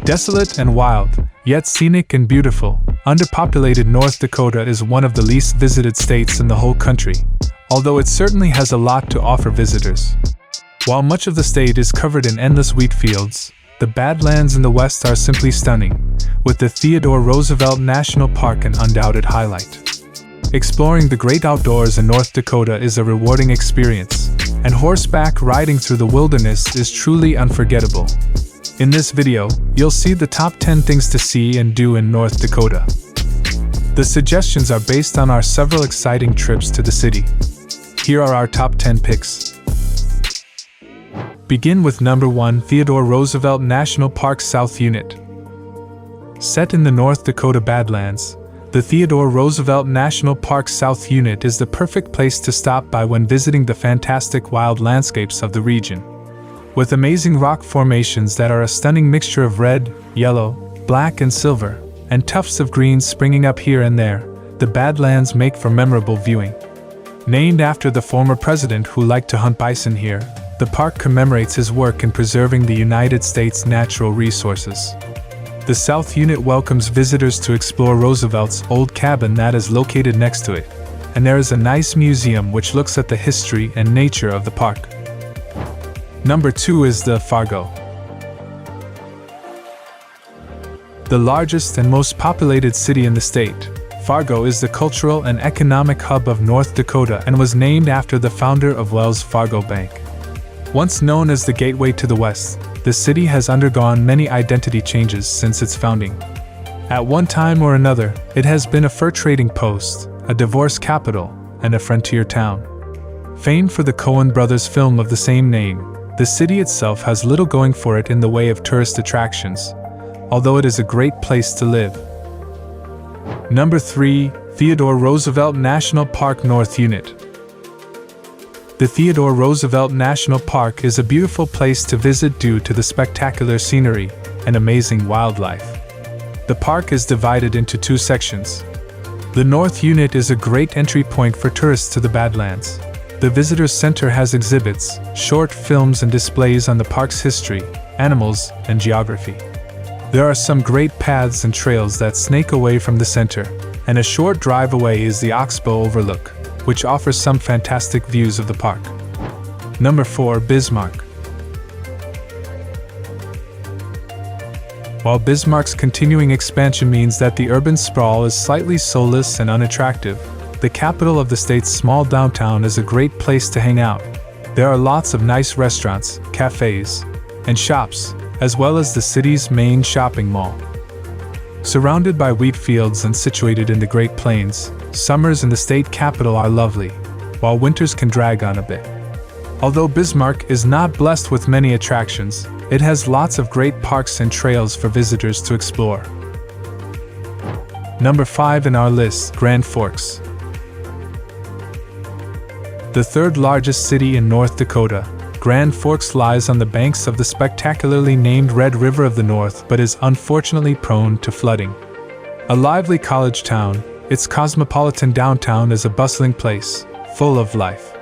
Desolate and wild, yet scenic and beautiful, underpopulated North Dakota is one of the least visited states in the whole country, although it certainly has a lot to offer visitors. While much of the state is covered in endless wheat fields, the Badlands in the west are simply stunning, with the Theodore Roosevelt National Park an undoubted highlight. Exploring the great outdoors in North Dakota is a rewarding experience, and horseback riding through the wilderness is truly unforgettable. In this video, you'll see the top 10 things to see and do in North Dakota. The suggestions are based on our several exciting trips to the city. Here are our top 10 picks. Begin with number 1, Theodore Roosevelt National Park South Unit. Set in the North Dakota Badlands, the Theodore Roosevelt National Park South Unit is the perfect place to stop by when visiting the fantastic wild landscapes of the region. With amazing rock formations that are a stunning mixture of red, yellow, black and silver, and tufts of green springing up here and there, the Badlands make for memorable viewing. Named after the former president who liked to hunt bison here, the park commemorates his work in preserving the United States' natural resources. The South Unit welcomes visitors to explore Roosevelt's old cabin that is located next to it, and there is a nice museum which looks at the history and nature of the park. Number 2 is the Fargo. The largest and most populated city in the state, Fargo is the cultural and economic hub of North Dakota and was named after the founder of Wells Fargo Bank. Once known as the Gateway to the West, the city has undergone many identity changes since its founding. At one time or another, it has been a fur trading post, a divorce capital, and a frontier town. Famed for the Coen brothers' film of the same name, the city itself has little going for it in the way of tourist attractions, although it is a great place to live. Number 3, Theodore Roosevelt National Park North Unit. The Theodore Roosevelt National Park is a beautiful place to visit due to the spectacular scenery and amazing wildlife. The park is divided into 2 sections. The North Unit is a great entry point for tourists to the Badlands. The Visitors Center has exhibits, short films and displays on the park's history, animals, and geography. There are some great paths and trails that snake away from the center, and a short drive away is the Oxbow Overlook, which offers some fantastic views of the park. Number 4, Bismarck. While Bismarck's continuing expansion means that the urban sprawl is slightly soulless and unattractive, the capital of the state's small downtown is a great place to hang out. There are lots of nice restaurants, cafes, and shops, as well as the city's main shopping mall. Surrounded by wheat fields and situated in the Great Plains, summers in the state capital are lovely, while winters can drag on a bit. Although Bismarck is not blessed with many attractions, it has lots of great parks and trails for visitors to explore. Number 5 in our list, Grand Forks. The third largest city in North Dakota, Grand Forks lies on the banks of the spectacularly named Red River of the North but is unfortunately prone to flooding. A lively college town, its cosmopolitan downtown is a bustling place, full of life.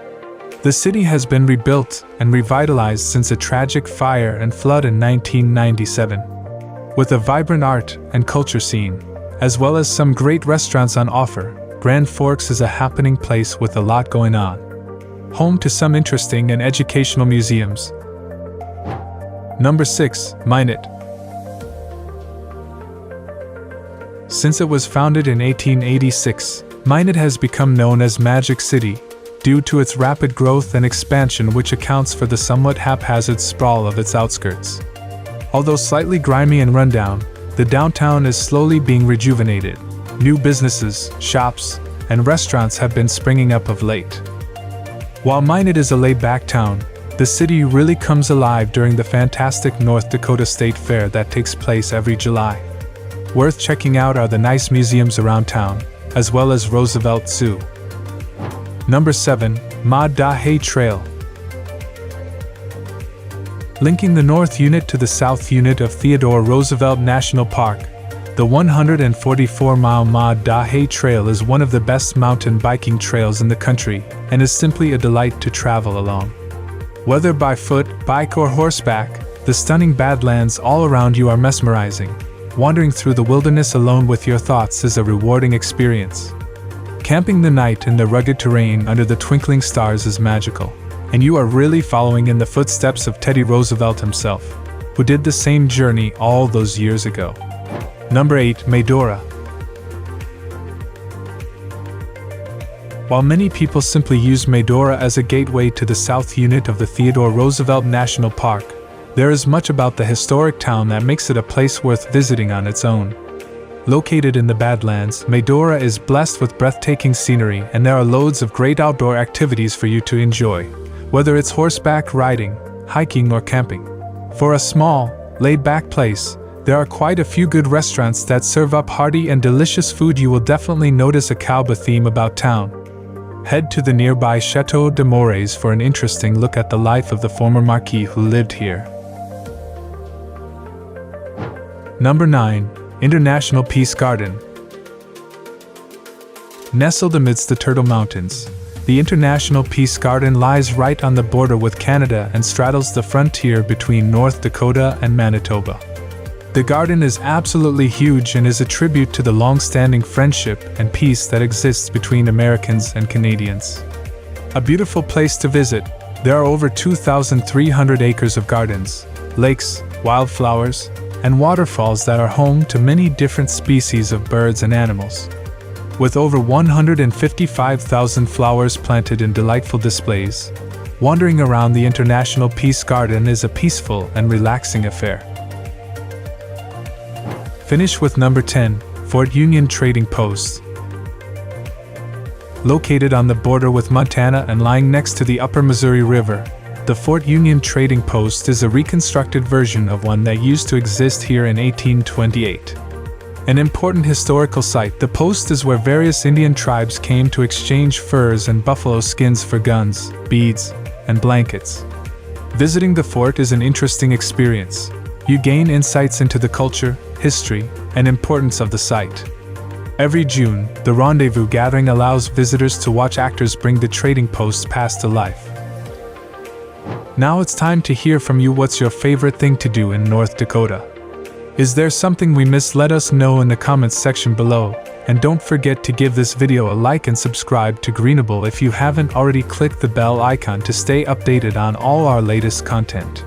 The city has been rebuilt and revitalized since a tragic fire and flood in 1997. With a vibrant art and culture scene, as well as some great restaurants on offer, Grand Forks is a happening place with a lot going on. Home to some interesting and educational museums. Number 6, Minot. Since it was founded in 1886, Minot has become known as Magic City, due to its rapid growth and expansion which accounts for the somewhat haphazard sprawl of its outskirts. Although slightly grimy and rundown, the downtown is slowly being rejuvenated. New businesses, shops, and restaurants have been springing up of late. While Minot is a laid-back town, the city really comes alive during the fantastic North Dakota State Fair that takes place every July. Worth checking out are the nice museums around town, as well as Roosevelt Zoo. Number 7, Daah Trail. Linking the North Unit to the South Unit of Theodore Roosevelt National Park, the 144-mile Daah Trail is one of the best mountain biking trails in the country and is simply a delight to travel along. Whether by foot, bike or horseback, The stunning Badlands all around you are mesmerizing. Wandering through the wilderness alone with your thoughts is a rewarding experience. Camping the night in the rugged terrain under the twinkling stars is magical, and you are really following in the footsteps of Teddy Roosevelt himself, who did the same journey all those years ago. Number 8. Medora. While many people simply use Medora as a gateway to the south unit of the Theodore Roosevelt National Park, there is much about the historic town that makes it a place worth visiting on its own. Located in the Badlands, Medora is blessed with breathtaking scenery, and there are loads of great outdoor activities for you to enjoy, whether it's horseback riding, hiking, or camping. For a small, laid-back place, there are quite a few good restaurants that serve up hearty and delicious food. You will definitely notice a cowboy theme about town. Head to the nearby Chateau de Moraes for an interesting look at the life of the former Marquis who lived here. Number 9. International Peace Garden. Nestled amidst the Turtle Mountains, the International Peace Garden lies right on the border with Canada and straddles the frontier between North Dakota and Manitoba. The garden is absolutely huge and is a tribute to the long-standing friendship and peace that exists between Americans and Canadians. A beautiful place to visit, there are over 2,300 acres of gardens, lakes, wildflowers, and waterfalls that are home to many different species of birds and animals. With over 155,000 flowers planted in delightful displays, wandering around the International Peace Garden is a peaceful and relaxing affair. Finish with number 10, Fort Union Trading Post. Located on the border with Montana and lying next to the Upper Missouri River, the Fort Union Trading Post is a reconstructed version of one that used to exist here in 1828. An important historical site, the post is where various Indian tribes came to exchange furs and buffalo skins for guns, beads, and blankets. Visiting the fort is an interesting experience. You gain insights into the culture, history, and importance of the site. Every June, the Rendezvous Gathering allows visitors to watch actors bring the trading posts past to life. Now it's time to hear from you. What's your favorite thing to do in North Dakota? Is there something we missed? Let us know in the comments section below, and don't forget to give this video a like and subscribe to Greenable if you haven't already. Click the bell icon to stay updated on all our latest content.